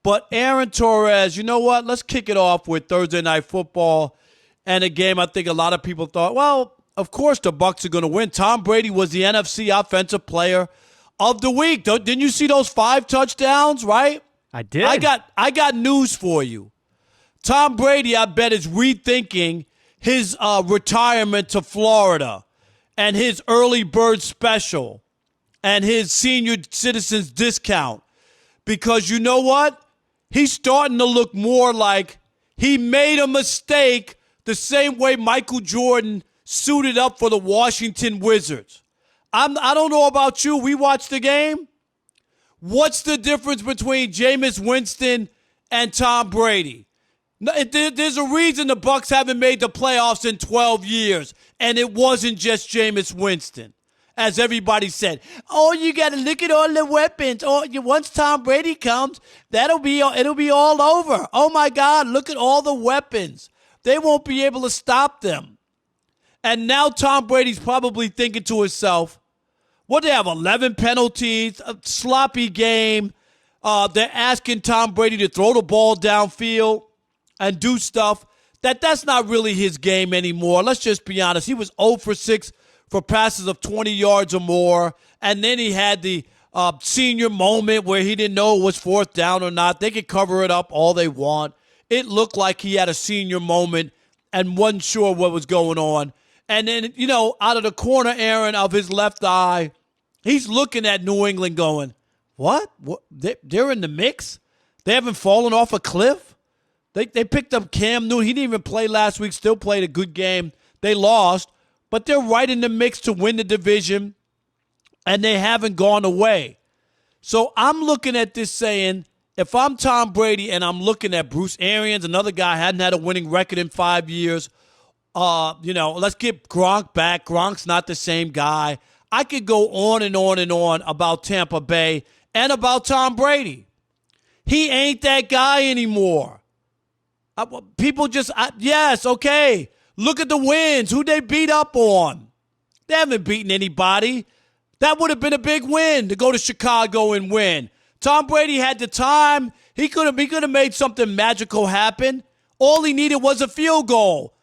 But Aaron Torres, you know what? Let's kick it off with Thursday Night Football and a game I think a lot of people thought, well, of course the Bucs are going to win. Tom Brady was the NFC Offensive Player of the Week. Didn't you see those 5 touchdowns, right? I did. I got news for you. Tom Brady, I bet, is rethinking his retirement to Florida and his early bird special and his senior citizens discount. Because you know what? He's starting to look more like he made a mistake the same way Michael Jordan suited up for the Washington Wizards. I don't know about you. We watched the game. What's the difference between Jameis Winston and Tom Brady? There's a reason the Bucs haven't made the playoffs in 12 years, and it wasn't just Jameis Winston, as everybody said. Oh, you got to look at all the weapons. Oh, once Tom Brady comes, it'll be all over. Oh my God, look at all the weapons. They won't be able to stop them. And now Tom Brady's probably thinking to himself, what, they have 11 penalties, a sloppy game. They're asking Tom Brady to throw the ball downfield and do stuff. That's not really his game anymore. Let's just be honest. He was 0 for 6 for passes of 20 yards or more. And then he had the senior moment where he didn't know it was 4th down or not. They could cover it up all they want. It looked like he had a senior moment and wasn't sure what was going on. And then, out of the corner, Aaron, of his left eye, he's looking at New England going, what? They're in the mix? They haven't fallen off a cliff? They picked up Cam Newton. He didn't even play last week, still played a good game. They lost, but they're right in the mix to win the division, and they haven't gone away. So I'm looking at this saying, if I'm Tom Brady and I'm looking at Bruce Arians, another guy hadn't had a winning record in 5 years, let's get Gronk back. Gronk's not the same guy. I could go on and on and on about Tampa Bay and about Tom Brady. He ain't that guy anymore. People just, yes, okay. Look at the wins. Who they beat up on? They haven't beaten anybody. That would have been a big win to go to Chicago and win. Tom Brady had the time. He could have made something magical happen. All he needed was a field goal.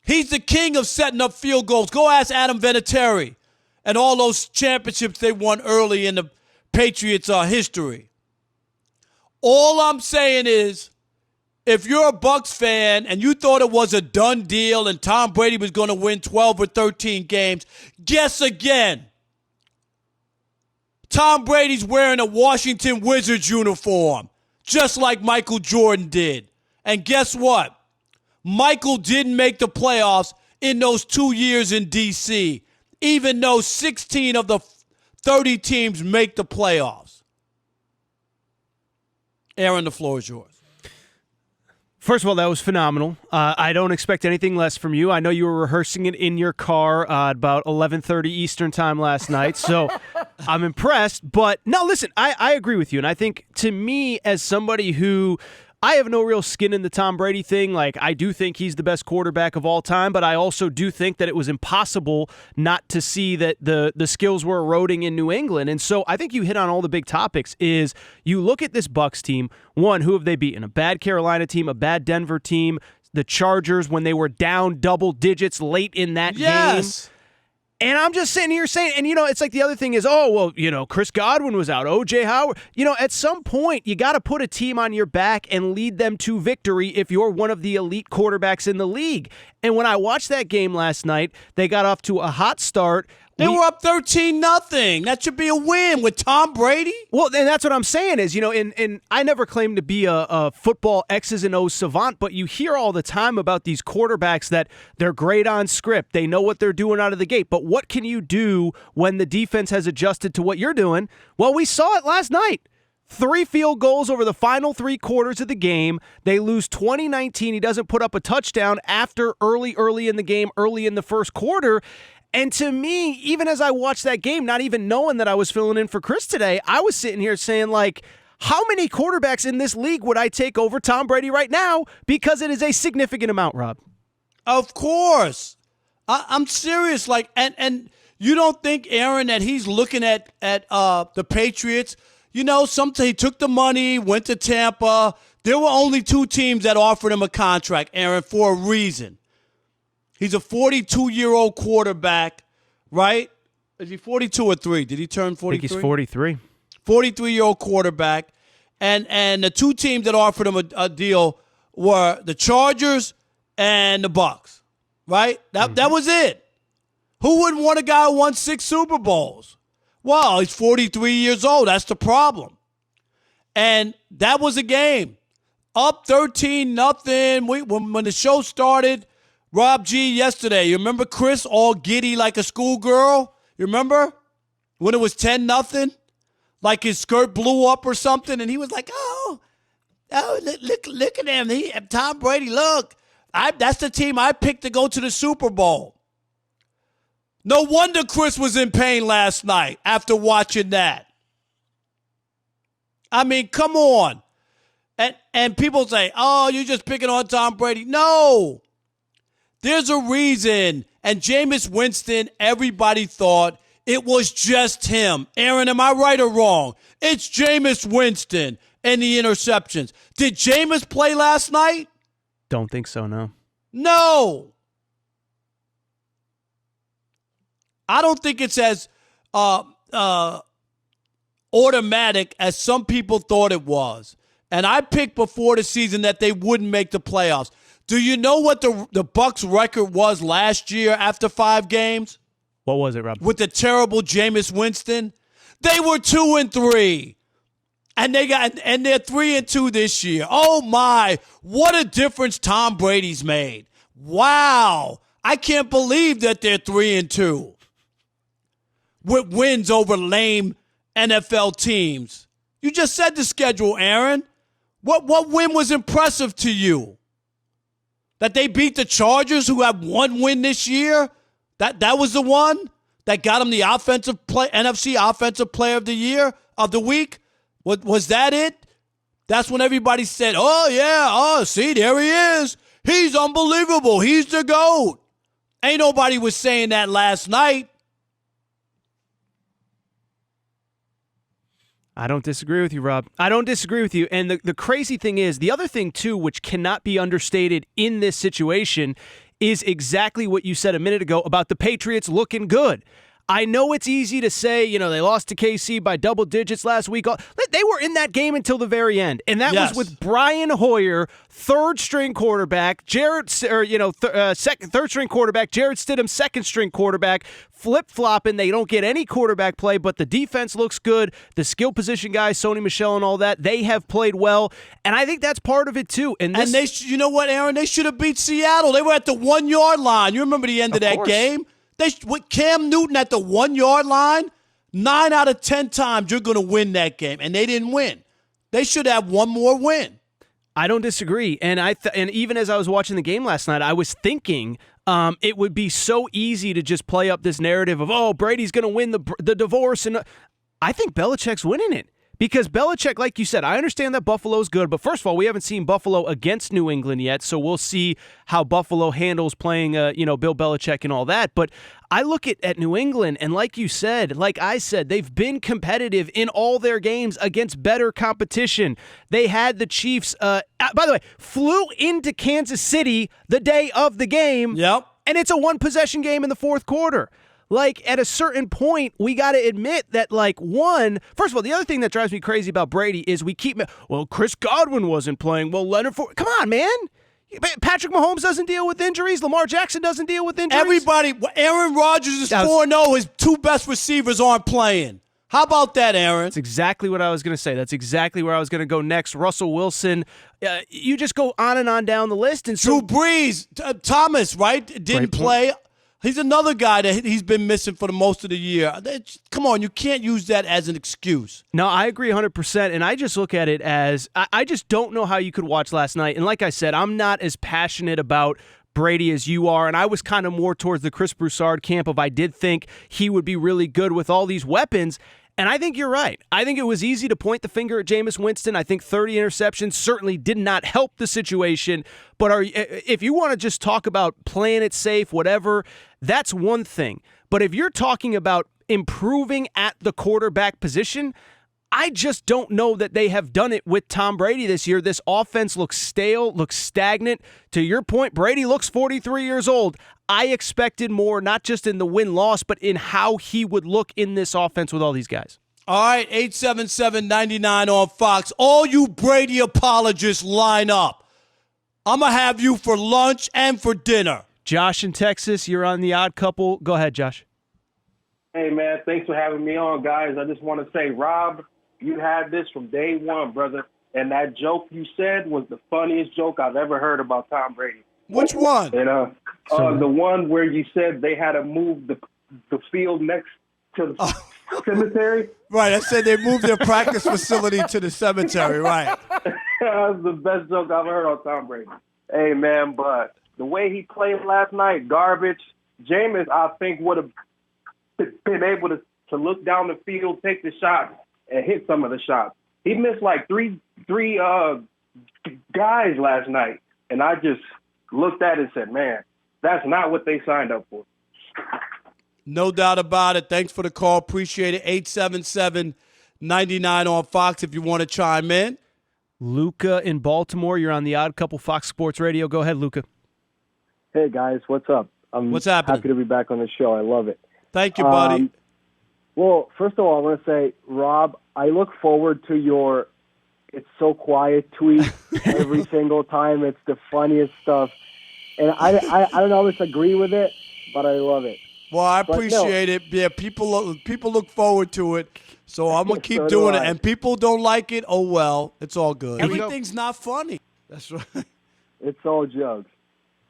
He's the king of setting up field goals. Go ask Adam Vinatieri and all those championships they won early in the Patriots' history. All I'm saying is, if you're a Bucs fan and you thought it was a done deal and Tom Brady was going to win 12 or 13 games, guess again. Tom Brady's wearing a Washington Wizards uniform, just like Michael Jordan did. And guess what? Michael didn't make the playoffs in those 2 years in D.C., even though 16 of the 30 teams make the playoffs. Aaron, the floor is yours. First of all, that was phenomenal. I don't expect anything less from you. I know you were rehearsing it in your car about 11:30 Eastern time last night, so I'm impressed. But no, listen, I agree with you. And I think, to me, as somebody who, I have no real skin in the Tom Brady thing. Like, I do think he's the best quarterback of all time, but I also do think that it was impossible not to see that the skills were eroding in New England. And so I think you hit on all the big topics. Is you look at this Bucs team, one, who have they beaten? A bad Carolina team, a bad Denver team, the Chargers when they were down double digits late in that game. And I'm just sitting here saying, and, it's like the other thing is, Chris Godwin was out, O.J. Howard. At some point, you got to put a team on your back and lead them to victory if you're one of the elite quarterbacks in the league. And when I watched that game last night, they got off to a hot start. They were up 13-0. That should be a win with Tom Brady. Well, and that's what I'm saying is, and I never claimed to be a football X's and O's savant, but you hear all the time about these quarterbacks that they're great on script. They know what they're doing out of the gate. But what can you do when the defense has adjusted to what you're doing? Well, we saw it last night. 3 field goals over the final 3 quarters of the game. They lose 20-19. He doesn't put up a touchdown after early in the game, early in the first quarter. And to me, even as I watched that game, not even knowing that I was filling in for Chris today, I was sitting here saying, like, how many quarterbacks in this league would I take over Tom Brady right now? Because it is a significant amount, Rob. Of course. I'm serious. Like, and you don't think, Aaron, that he's looking at the Patriots? he took the money, went to Tampa. There were only 2 teams that offered him a contract, Aaron, for a reason. He's a 42-year-old quarterback, right? Is he 42 or 3? Did he turn 43? I think he's 43. 43-year-old quarterback. And the 2 teams that offered him a deal were the Chargers and the Bucs, right? That was it. Who wouldn't want a guy who won 6 Super Bowls? Well, he's 43 years old. That's the problem. And that was a game. Up 13-0. When the show started, Rob G yesterday, you remember Chris all giddy like a schoolgirl? You remember? When it was 10-0? Like his skirt blew up or something, and he was like, oh, look at him. Tom Brady, look. That's the team I picked to go to the Super Bowl. No wonder Chris was in pain last night after watching that. I mean, come on. And people say, oh, you're just picking on Tom Brady. No. There's a reason. And Jameis Winston, everybody thought it was just him. Aaron, am I right or wrong? It's Jameis Winston and the interceptions. Did Jameis play last night? Don't think so, no. No. I don't think it's as automatic as some people thought it was. And I picked before the season that they wouldn't make the playoffs. Do you know what the Bucs record was last year after 5 games? What was it, Rob? With the terrible Jameis Winston? They were 2-3. And they're 3-2 this year. Oh my, what a difference Tom Brady's made. Wow. I can't believe that they're 3-2. With wins over lame NFL teams. You just said the schedule, Aaron. What win was impressive to you? That they beat the Chargers, who have 1 win this year? That was the one that got them the NFC Offensive Player of the Year, of the week? Was that it? That's when everybody said, oh, yeah, see, there he is. He's unbelievable. He's the GOAT. Ain't nobody was saying that last night. I don't disagree with you, Rob. I don't disagree with you. And the crazy thing is, the other thing, too, which cannot be understated in this situation is exactly what you said a minute ago about the Patriots looking good. I know it's easy to say, they lost to KC by double digits last week. They were in that game until the very end. And that was with Brian Hoyer, third-string quarterback, third-string quarterback, Jarrett Stidham, second-string quarterback, flip-flopping. They don't get any quarterback play, but the defense looks good. The skill position guys, Sony Michel and all that, they have played well. And I think that's part of it, too. And they, you know what, Aaron? They should have beat Seattle. They were at the 1-yard line. You remember the end of that game? With Cam Newton at the 1-yard line, 9 out of 10 times you're going to win that game, and they didn't win. They should have one more win. I don't disagree, and and even as I was watching the game last night, I was thinking it would be so easy to just play up this narrative of Brady's going to win the divorce, and I think Belichick's winning it. Because Belichick, like you said, I understand that Buffalo's good, but first of all, we haven't seen Buffalo against New England yet, so we'll see how Buffalo handles playing, Bill Belichick and all that. But I look at New England, and like you said, like I said, they've been competitive in all their games against better competition. They had the Chiefs, by the way, flew into Kansas City the day of the game, and it's a one-possession game in the fourth quarter. Like, at a certain point, we got to admit that, first of all, the other thing that drives me crazy about Brady is Chris Godwin wasn't playing. Well, Leonard Fournette, come on, man. Patrick Mahomes doesn't deal with injuries. Lamar Jackson doesn't deal with injuries. Everybody, Aaron Rodgers is 4-0. His 2 best receivers aren't playing. How about that, Aaron? That's exactly what I was going to say. That's exactly where I was going to go next. Russell Wilson. You just go on and on down the list. And Drew Brees, Thomas, right, didn't play. He's another guy that he's been missing for the most of the year. Come on, you can't use that as an excuse. No, I agree 100%, and I just look at it as I just don't know how you could watch last night. And like I said, I'm not as passionate about Brady as you are, and I was kind of more towards the Chris Broussard camp of I did think he would be really good with all these weapons. And I think you're right. I think it was easy to point the finger at Jameis Winston. I think 30 interceptions certainly did not help the situation. But if you want to just talk about playing it safe, whatever, that's one thing. But if you're talking about improving at the quarterback position, I just don't know that they have done it with Tom Brady this year. This offense looks stale, looks stagnant. To your point, Brady looks 43 years old. I expected more, not just in the win-loss, but in how he would look in this offense with all these guys. All right, 877-99 on Fox. All you Brady apologists line up. I'm going to have you for lunch and for dinner. Josh in Texas, you're on The Odd Couple. Go ahead, Josh. Hey, man, thanks for having me on, guys. I just want to say, Rob, you had this from day one, brother. And that joke you said was the funniest joke I've ever heard about Tom Brady. Which one? And the one where you said they had to move the field next to the cemetery. Right, I said they moved their practice facility to the cemetery, right. That was the best joke I've ever heard on Tom Brady. Hey, man, but the way he played last night, garbage. Jameis, I think, would have been able to look down the field, take the shot, and hit some of the shots. He missed like three guys last night, and I just looked at it and said, man, that's not what they signed up for. No doubt about it. Thanks for the call. Appreciate it. 877-99 on Fox if you want to chime in. Luca in Baltimore, you're on The Odd Couple, Fox Sports Radio. Go ahead, Luca. Hey, guys. What's up? What's happening? Happy to be back on the show. I love it. Thank you, buddy. Well, first of all, I want to say, Rob, I look forward to your "It's so quiet" tweet every single time. It's the funniest stuff. And I don't always agree with it, but I love it. Well, I appreciate it. Yeah, people look forward to it, so I'm going to keep So doing do it. I. And people don't like it, oh, well, it's all good. Here we go. Everything's not funny. That's right. It's all jokes.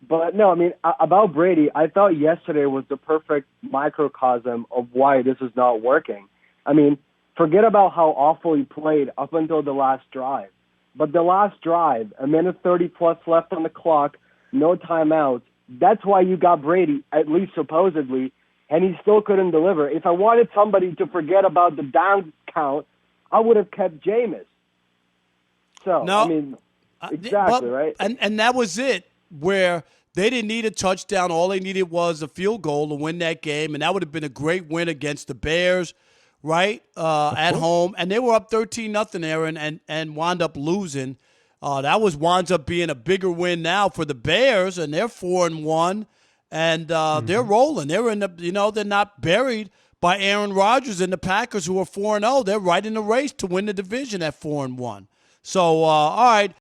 But, no, I mean, about Brady, I thought yesterday was the perfect microcosm of why this is not working. I mean, forget about how awful he played up until the last drive. But the last drive, a minute 30-plus left on the clock, no timeouts, that's why you got Brady, at least supposedly, and he still couldn't deliver. If I wanted somebody to forget about the down count, I would have kept Jameis. So, No, I mean, exactly, right? And that was it, where they didn't need a touchdown. All they needed was a field goal to win that game, and that would have been a great win against the Bears, right, at home. And they were up 13-0 there and wound up losing. That winds up being a bigger win now for the Bears, and they're 4-1, and they're rolling. They're in the, they're not buried by Aaron Rodgers and the Packers, who are 4-0. They're right in the race to win the division at 4-1. So, all right,